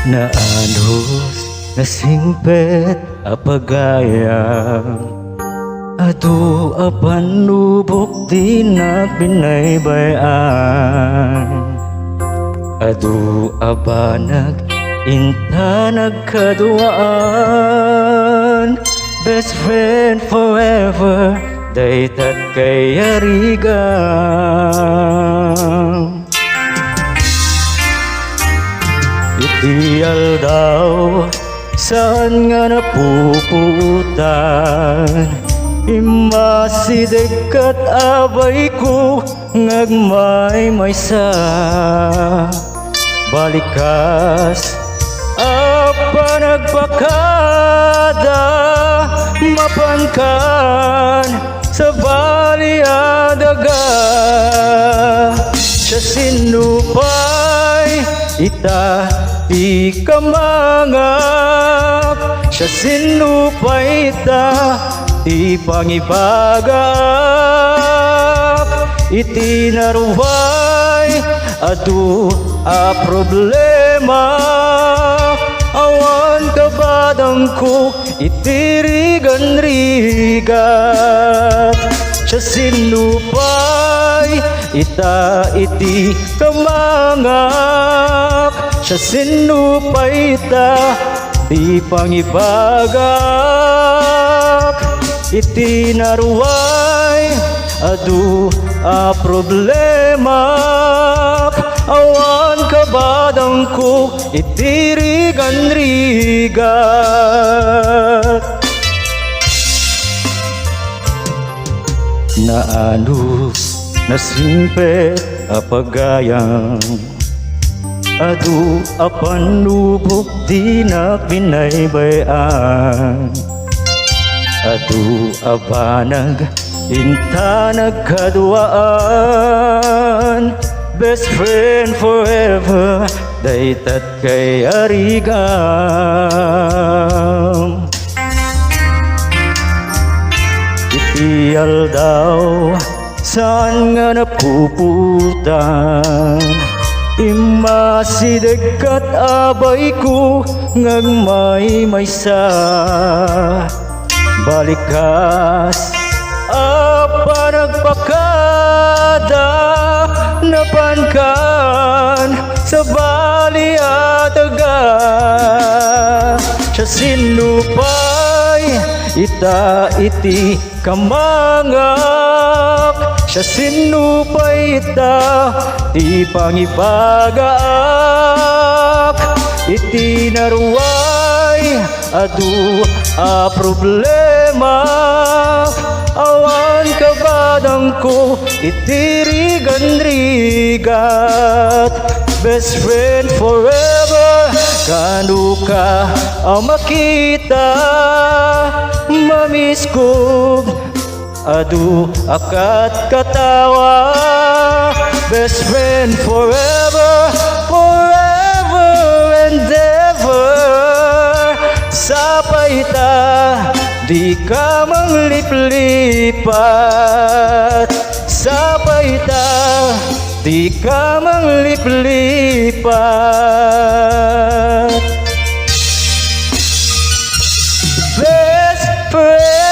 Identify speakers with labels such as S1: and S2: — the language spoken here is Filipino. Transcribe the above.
S1: na anos na singpet apagayang adu apanubok di na pinaybayan adu abanag inta nagkaduaan best friend forever daytat kay arigang itiyal daw saan nga napuputan imasidig kat abay ko ngagmay maysa balikas apa nagpakada mapankan sa baliadaga siya sinupay ita di kamangak siya sinupay ita di pangibagak itinarway adu a problema awan kabadang ko itirigan-rigat siya sinupay ita iti kamangak siya sinupay ita di pangibagak itinarway adu a problema awan kabadang ko itirigan-rigat na anus na simpet apagayang adu apanubok di na pinaybayan adu abanag inta nagkaduaan best friend forever daytat kay arigam itiyal daw saan nga napuputan imasidig kat abay ko ngagmay maysa balikas apa nagpakada napankan sa baliadaga siya sinupay ita iti kamangak siya sinupay ita di pangibagak itinarway adu a problema awan kabadang ko itirigan-rigat best friend forever kanu ka ang makita mamiss ko adu akat katawa best friend forever forever and ever sapaita di ka mangliplipat sapaita di ka mangliplipat best friend